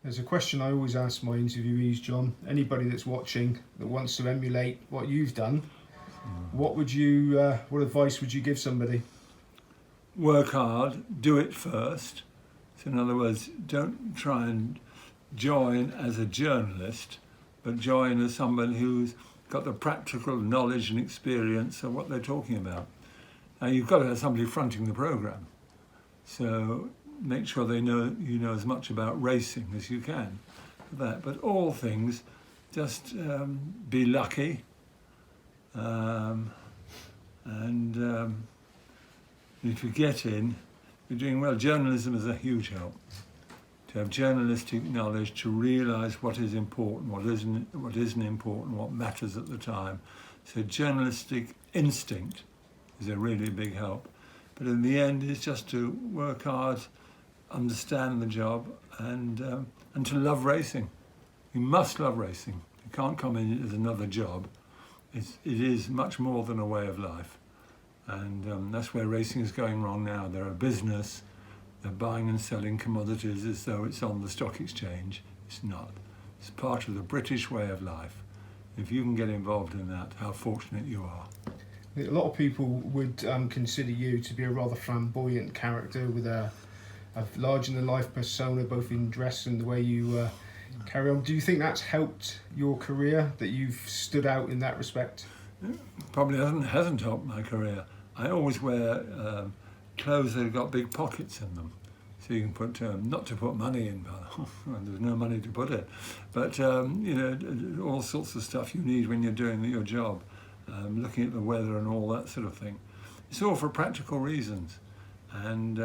There's a question I always ask my interviewees, John. Anybody that's watching that wants to emulate what you've done, what advice would you give somebody? Work hard, do it first. So in other words, don't try and join as a journalist, but join as someone who's got the practical knowledge and experience of what they're talking about. Now you've got to have somebody fronting the programme. So make sure they know you know as much about racing as you can for that. But all things, just be lucky, and if you get in, you're doing well. Journalism is a huge help. To have journalistic knowledge, to realise what is important, what isn't important, what matters at the time. So journalistic instinct is a really big help. But in the end, it's just to work hard, understand the job, and to love racing. You must love racing. You can't come in as another job. It is much more than a way of life. And that's where racing is going wrong now. They're a business. They're buying and selling commodities as though it's on the stock exchange. It's not. It's part of the British way of life. If you can get involved in that, how fortunate you are. A lot of people would consider you to be a rather flamboyant character with a larger-than-life persona, both in dress and the way you carry on. Do you think that's helped your career, that you've stood out in that respect? Probably hasn't helped my career. I always wear clothes that have got big pockets in them, so you can put not to put money in, but there's no money to put it, but all sorts of stuff you need when you're doing your job, looking at the weather and all that sort of thing. It's all for practical reasons, and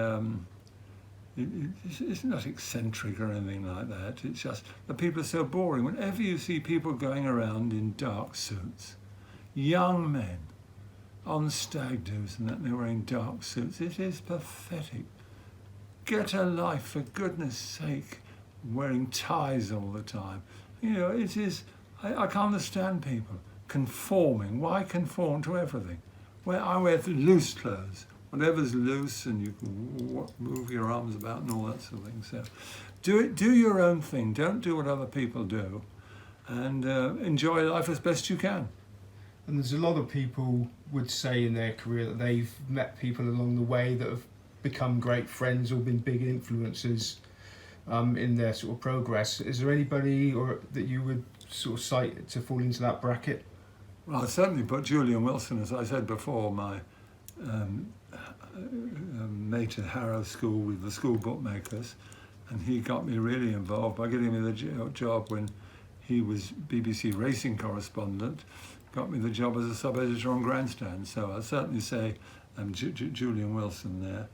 it's not eccentric or anything like that. It's just that people are so boring. Whenever you see people going around in dark suits, young men on stag do's and that, they're wearing dark suits, it is pathetic. Get a life, for goodness sake, wearing ties all the time. It is, I can't understand people conforming. Why conform to everything? I wear loose clothes, whatever's loose, and you can move your arms about and all that sort of thing. So do your own thing, don't do what other people do, and enjoy life as best you can. And there's a lot of people would say in their career that they've met people along the way that have become great friends or been big influences in their sort of progress. Is there anybody that you would sort of cite to fall into that bracket? Well, I certainly put Julian Wilson, as I said before, my mate at Harrow School with the school bookmakers, and he got me really involved by getting me the job when he was BBC racing correspondent. Got me the job as a sub-editor on Grandstand. So I'd certainly say Julian Wilson there.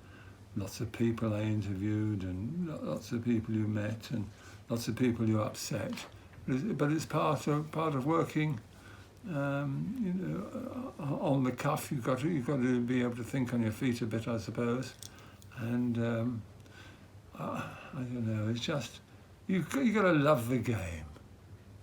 Lots of people I interviewed, and lots of people you met, and lots of people you upset. But it's part of working. On the cuff, you've got to be able to think on your feet a bit, I suppose. And I don't know. It's just you got to love the game.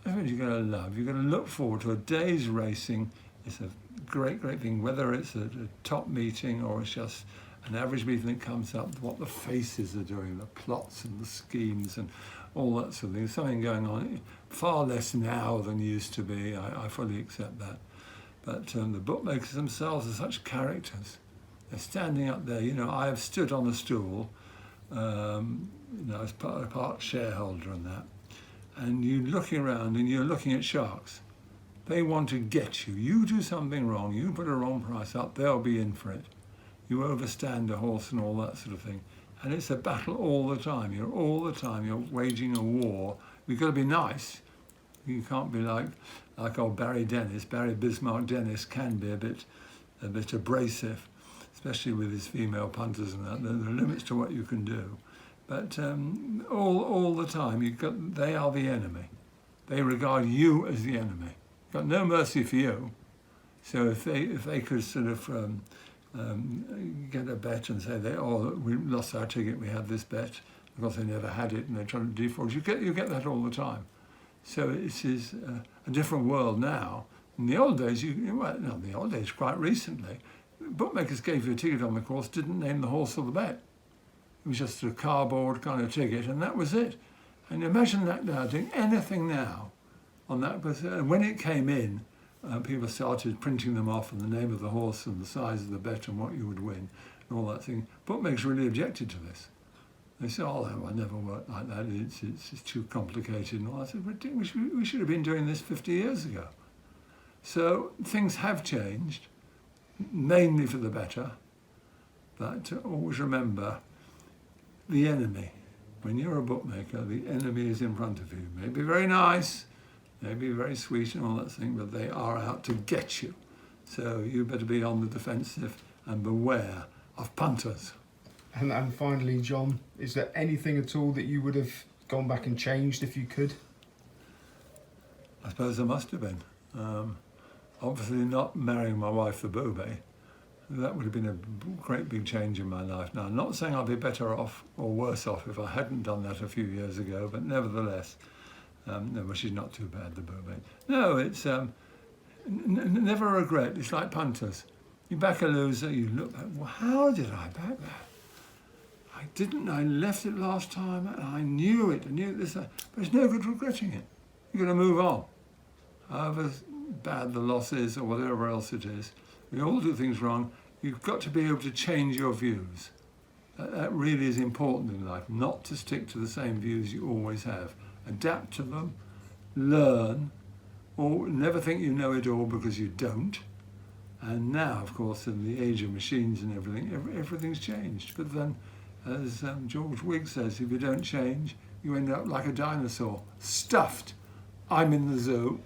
You've got to love. You've got to look forward to a day's racing. It's a great thing, whether it's a top meeting or it's just an average meeting that comes up, what the faces are doing, the plots and the schemes and all that sort of thing. There's something going on, far less now than used to be. I fully accept that. But the bookmakers themselves are such characters. They're standing up there. I have stood on a stool, as part shareholder and that. And you're looking around and you're looking at sharks. They want to get you. You do something wrong, you put a wrong price up, they'll be in for it. You overstand a horse and all that sort of thing. And it's a battle all the time. You're waging a war. You've got to be nice. You can't be like old Barry Bismarck Dennis can be a bit abrasive, especially with his female punters and that. There are limits to what you can do. But all the time, they are the enemy. They regard you as the enemy. Got no mercy for you. So if they could sort of get a bet and say we lost our ticket, we had this bet, because they never had it and they're trying to default. You get that all the time. So it is a different world now. In the old days, quite recently, bookmakers gave you a ticket on the course, didn't name the horse or the bet. It was just a cardboard kind of ticket, and that was it. And imagine that now, doing anything now on that. And when it came in, people started printing them off and the name of the horse and the size of the bet and what you would win and all that thing. Bookmakers really objected to this. They said, oh, that will never work like that. It's too complicated and all that. I said, we should have been doing this 50 years ago. So things have changed, mainly for the better. But always remember, the enemy. When you're a bookmaker, the enemy is in front of you. Maybe very nice, maybe very sweet and all that thing, but they are out to get you. So you better be on the defensive and beware of punters. And finally, John, is there anything at all that you would have gone back and changed if you could? I suppose there must have been. Obviously not marrying my wife, the Bobé. That would have been a great big change in my life. Now, I'm not saying I'd be better off or worse off if I hadn't done that a few years ago, but nevertheless, no, well, she's not too bad, the Bobé. No, it's never a regret. It's like punters. You back a loser, you look back, well, how did I back that? I left it last time, and I knew it, but it's no good regretting it. You're going to move on. However bad the loss is or whatever else it is, we all do things wrong. You've got to be able to change your views. That really is important in life, not to stick to the same views you always have. Adapt to them, learn, or never think you know it all because you don't. And now, of course, in the age of machines and everything, everything's changed. But then, as George Wigg says, if you don't change, you end up like a dinosaur, stuffed. I'm in the zoo.